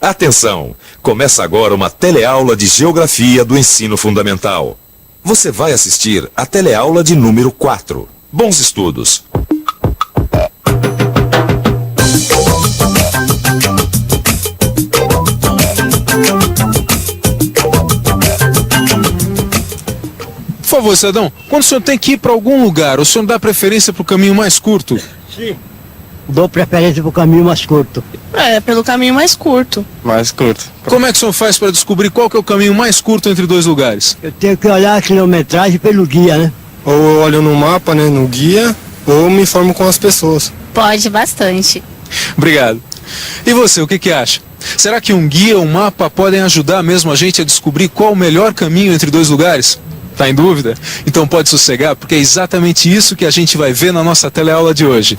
Atenção! Começa agora uma teleaula de Geografia do Ensino Fundamental. Você vai assistir a teleaula de número 4. Bons estudos! Por favor, cidadão, quando o senhor tem que ir para algum lugar, o senhor dá preferência para o caminho mais curto? Sim. Dou preferência para o caminho mais curto. Pelo caminho mais curto. Mais curto. Como é que o senhor faz para descobrir qual que é o caminho mais curto entre dois lugares? Eu tenho que olhar a quilometragem pelo guia, né? Ou eu olho no mapa, né, no guia, ou me informo com as pessoas. Pode bastante. Obrigado. E você, o que acha? Será que um guia ou um mapa podem ajudar mesmo a gente a descobrir qual o melhor caminho entre dois lugares? Tá em dúvida? Então pode sossegar, porque é exatamente isso que a gente vai ver na nossa teleaula de hoje.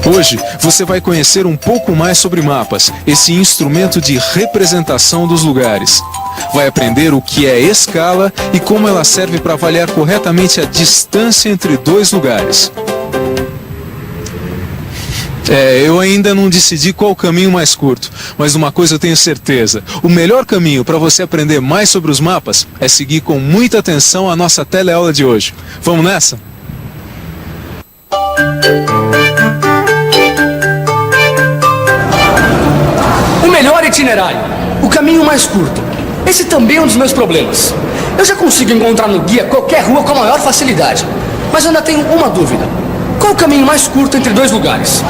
Hoje você vai conhecer um pouco mais sobre mapas, esse instrumento de representação dos lugares. Vai aprender o que é escala e como ela serve para avaliar corretamente a distância entre dois lugares. Eu ainda não decidi qual o caminho mais curto, mas uma coisa eu tenho certeza: o melhor caminho para você aprender mais sobre os mapas é seguir com muita atenção a nossa teleaula de hoje. Vamos nessa? O melhor itinerário, o caminho mais curto. Esse também é um dos meus problemas. Eu já consigo encontrar no guia qualquer rua com a maior facilidade, mas eu ainda tenho uma dúvida. Qual o caminho mais curto entre dois lugares?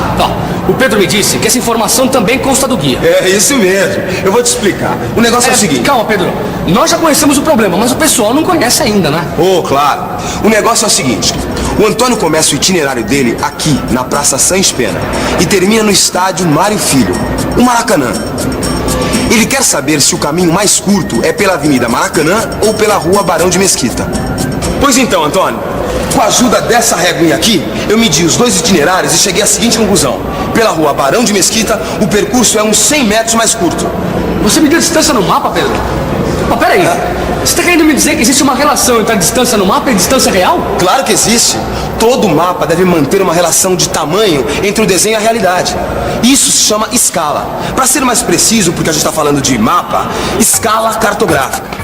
O Pedro me disse que essa informação também consta do guia. É isso mesmo. Eu vou te explicar. O negócio é o seguinte... Calma, Pedro. Nós já conhecemos o problema, mas o pessoal não conhece ainda, né? Claro. O negócio é o seguinte. O Antônio começa o itinerário dele aqui, na Praça Sans Pena, e termina no estádio Mário Filho, o Maracanã. Ele quer saber se o caminho mais curto é pela Avenida Maracanã ou pela Rua Barão de Mesquita. Pois então, Antônio, com a ajuda dessa réguinha aqui, eu medi os dois itinerários e cheguei à seguinte conclusão. Pela Rua Barão de Mesquita, o percurso é uns 100 metros mais curto. Você mediu a distância no mapa, Pedro? Mas peraí, você está querendo me dizer que existe uma relação entre a distância no mapa e a distância real? Claro que existe. Todo mapa deve manter uma relação de tamanho entre o desenho e a realidade. Isso se chama escala. Para ser mais preciso, porque a gente está falando de mapa, escala cartográfica.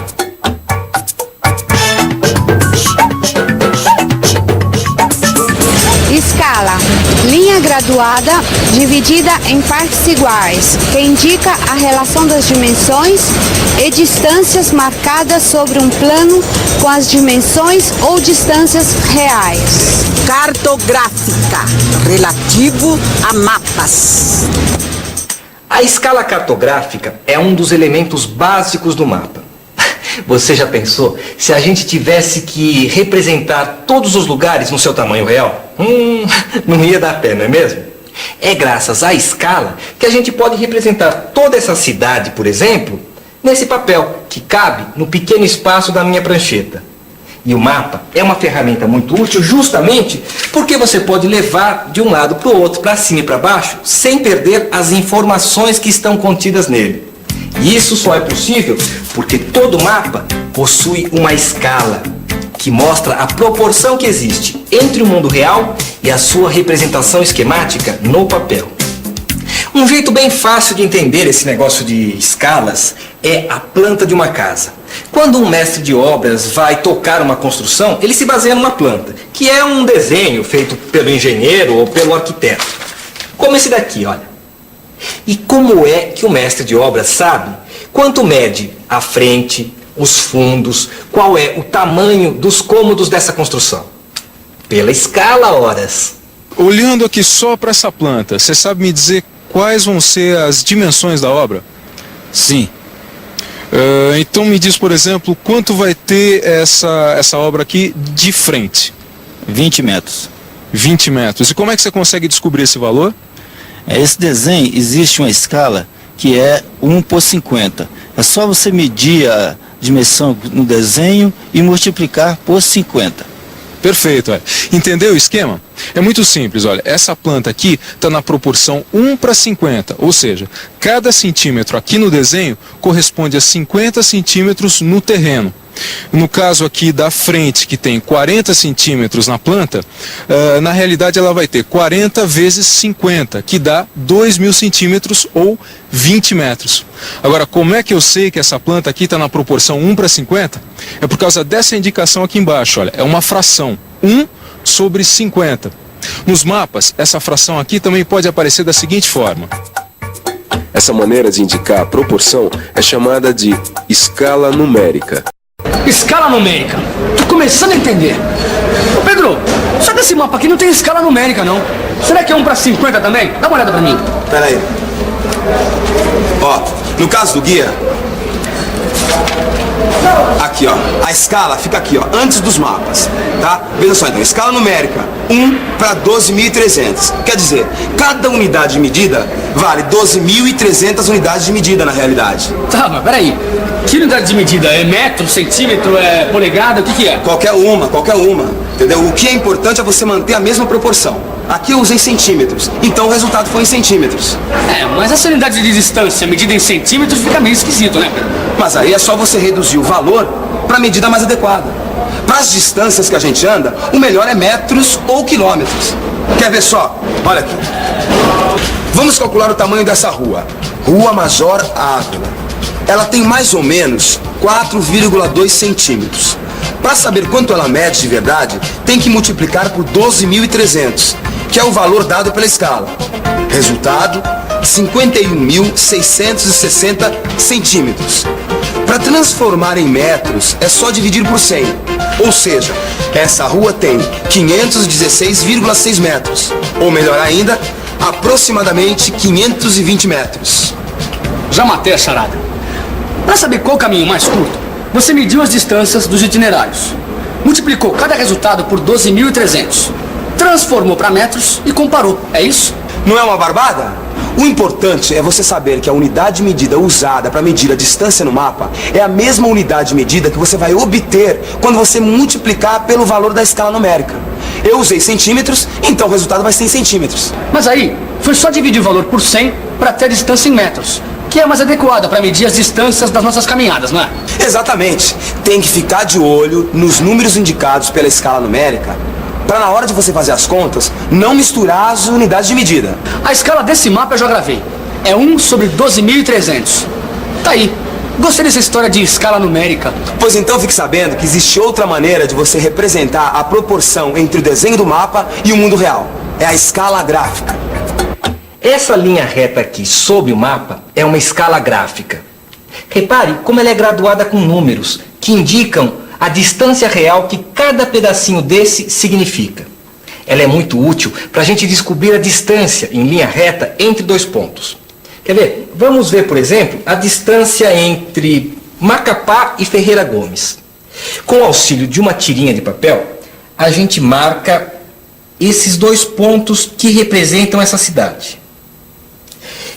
Escala, linha graduada dividida em partes iguais, que indica a relação das dimensões e distâncias marcadas sobre um plano com as dimensões ou distâncias reais. Cartográfica, relativo a mapas. A escala cartográfica é um dos elementos básicos do mapa. Você já pensou se a gente tivesse que representar todos os lugares no seu tamanho real? Não ia dar pé, não é mesmo? É graças à escala que a gente pode representar toda essa cidade, por exemplo, nesse papel que cabe no pequeno espaço da minha prancheta. E o mapa é uma ferramenta muito útil justamente porque você pode levar de um lado para o outro, para cima e para baixo, sem perder as informações que estão contidas nele. E isso só é possível porque todo mapa possui uma escala que mostra a proporção que existe entre o mundo real e a sua representação esquemática no papel. Um jeito bem fácil de entender esse negócio de escalas é a planta de uma casa. Quando um mestre de obras vai tocar uma construção, ele se baseia numa planta, que é um desenho feito pelo engenheiro ou pelo arquiteto. Como esse daqui, olha. E como é que o mestre de obras sabe quanto mede a frente, os fundos, qual é o tamanho dos cômodos dessa construção? Pela escala, horas. Olhando aqui só para essa planta, você sabe me dizer quais vão ser as dimensões da obra? Sim. Então me diz, por exemplo, quanto vai ter essa obra aqui de frente? 20 metros. 20 metros. E como é que você consegue descobrir esse valor? Esse desenho, existe uma escala que é 1/50. É só você medir a dimensão no desenho e multiplicar por 50. Perfeito, entendeu o esquema? É muito simples, olha, essa planta aqui está na proporção 1/50, ou seja, cada centímetro aqui no desenho corresponde a 50 centímetros no terreno. No caso aqui da frente, que tem 40 centímetros na planta, na realidade ela vai ter 40 vezes 50, que dá 2.000 centímetros ou 20 metros. Agora, como é que eu sei que essa planta aqui está na proporção 1:50? É por causa dessa indicação aqui embaixo, olha, é uma fração, 1/50. Nos mapas, essa fração aqui também pode aparecer da seguinte forma. Essa maneira de indicar a proporção é chamada de escala numérica. Escala numérica. Tô começando a entender. Ô Pedro, só que esse mapa aqui não tem escala numérica, não. Será que é 1/50 também? Dá uma olhada pra mim. Pera aí. Ó, no caso do guia, aqui ó, a escala fica aqui ó, antes dos mapas, tá? Veja só então, escala numérica, 1/12.300. Quer dizer, cada unidade de medida vale 12.300 unidades de medida na realidade. Tá, mas peraí. Que unidade de medida? É metro, centímetro, é polegada, o que é? Qualquer uma, entendeu? O que é importante é você manter a mesma proporção. Aqui eu usei centímetros, então o resultado foi em centímetros. É, mas essa unidade de distância medida em centímetros fica meio esquisito, né, Pedro? Mas aí é só você reduzir o valor para a medida mais adequada. Para as distâncias que a gente anda, o melhor é metros ou quilômetros. Quer ver só? Olha aqui. Vamos calcular o tamanho dessa rua. Rua Major Ávila. Ela tem mais ou menos 4,2 centímetros. Para saber quanto ela mede de verdade, tem que multiplicar por 12.300, que é o valor dado pela escala. Resultado, 51.660 centímetros. Para transformar em metros, é só dividir por 100. Ou seja, essa rua tem 516,6 metros. Ou melhor ainda, aproximadamente 520 metros. Já matei a charada. Para saber qual o caminho mais curto, você mediu as distâncias dos itinerários. Multiplicou cada resultado por 12.300. Transformou para metros e comparou. É isso? Não é uma barbada? O importante é você saber que a unidade de medida usada para medir a distância no mapa é a mesma unidade de medida que você vai obter quando você multiplicar pelo valor da escala numérica. Eu usei centímetros, então o resultado vai ser em centímetros. Mas aí, foi só dividir o valor por 100 para ter a distância em metros, que é mais adequada para medir as distâncias das nossas caminhadas, não é? Exatamente. Tem que ficar de olho nos números indicados pela escala numérica, para na hora de você fazer as contas, não misturar as unidades de medida. A escala desse mapa eu já gravei. É 1/12.300. Tá aí. Gostei dessa história de escala numérica. Pois então fique sabendo que existe outra maneira de você representar a proporção entre o desenho do mapa e o mundo real. É a escala gráfica. Essa linha reta aqui sob o mapa é uma escala gráfica. Repare como ela é graduada com números que indicam a distância real que cada pedacinho desse significa. Ela é muito útil para a gente descobrir a distância em linha reta entre dois pontos. Quer ver? Vamos ver, por exemplo, a distância entre Macapá e Ferreira Gomes. Com o auxílio de uma tirinha de papel, a gente marca esses dois pontos que representam essa cidade.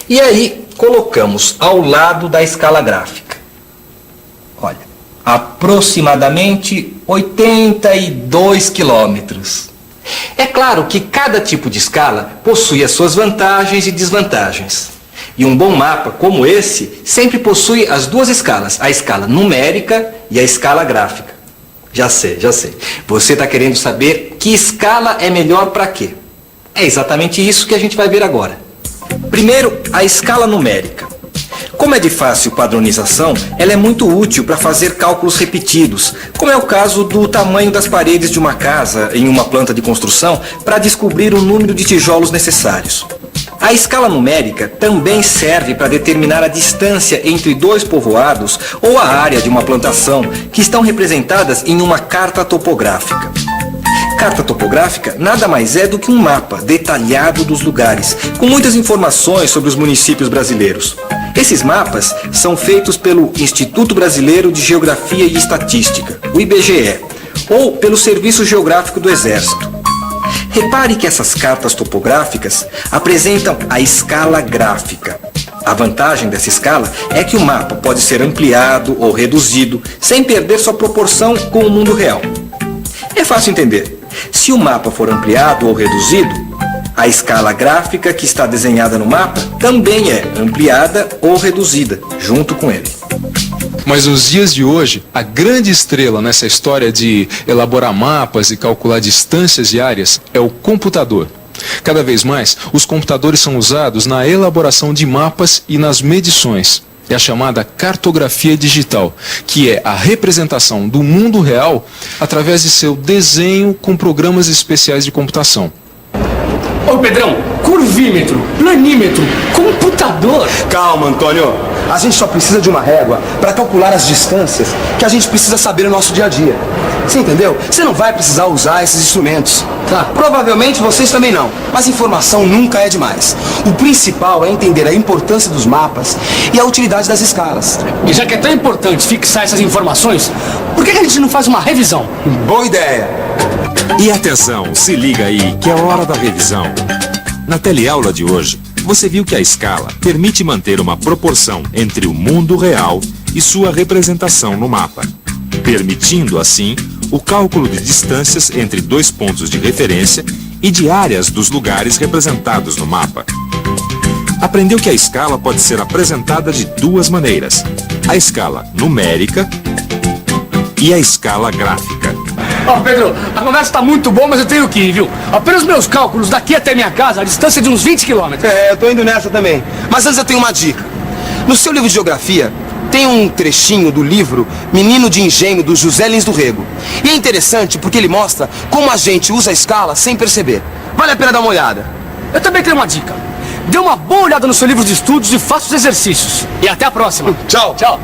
E aí colocamos ao lado da escala gráfica. Olha, aproximadamente 82 quilômetros. É claro que cada tipo de escala possui as suas vantagens e desvantagens. E um bom mapa como esse sempre possui as duas escalas, a escala numérica e a escala gráfica. Já sei. Você está querendo saber que escala é melhor para quê? É exatamente isso que a gente vai ver agora. Primeiro, a escala numérica. Como é de fácil padronização, ela é muito útil para fazer cálculos repetidos, como é o caso do tamanho das paredes de uma casa em uma planta de construção, para descobrir o número de tijolos necessários. A escala numérica também serve para determinar a distância entre dois povoados ou a área de uma plantação, que estão representadas em uma carta topográfica. Carta topográfica nada mais é do que um mapa detalhado dos lugares, com muitas informações sobre os municípios brasileiros. Esses mapas são feitos pelo Instituto Brasileiro de Geografia e Estatística, o IBGE, ou pelo Serviço Geográfico do Exército. Repare que essas cartas topográficas apresentam a escala gráfica. A vantagem dessa escala é que o mapa pode ser ampliado ou reduzido, sem perder sua proporção com o mundo real. É fácil entender. Se o mapa for ampliado ou reduzido, a escala gráfica que está desenhada no mapa também é ampliada ou reduzida, junto com ele. Mas nos dias de hoje, a grande estrela nessa história de elaborar mapas e calcular distâncias e áreas é o computador. Cada vez mais, os computadores são usados na elaboração de mapas e nas medições. É a chamada cartografia digital, que é a representação do mundo real através de seu desenho com programas especiais de computação. Ô Pedrão, curvímetro, planímetro, computador. Calma, Antônio. A gente só precisa de uma régua para calcular as distâncias que a gente precisa saber no nosso dia a dia. Você entendeu? Você não vai precisar usar esses instrumentos. Tá? Provavelmente vocês também não. Mas informação nunca é demais. O principal é entender a importância dos mapas e a utilidade das escalas. E já que é tão importante fixar essas informações, por que a gente não faz uma revisão? Boa ideia. E atenção, se liga aí, que é hora da revisão. Na teleaula de hoje, você viu que a escala permite manter uma proporção entre o mundo real e sua representação no mapa, permitindo, assim, o cálculo de distâncias entre dois pontos de referência e de áreas dos lugares representados no mapa. Aprendeu que a escala pode ser apresentada de duas maneiras: a escala numérica e a escala gráfica. Ó, Pedro, a conversa tá muito boa, mas eu tenho que ir, viu? Apenas meus cálculos daqui até minha casa, a distância é de uns 20 quilômetros. Eu tô indo nessa também. Mas antes eu tenho uma dica. No seu livro de geografia, tem um trechinho do livro Menino de Engenho, do José Lins do Rego. E é interessante porque ele mostra como a gente usa a escala sem perceber. Vale a pena dar uma olhada. Eu também tenho uma dica. Dê uma boa olhada no seu livro de estudos e faça os exercícios. E até a próxima. Tchau. Tchau.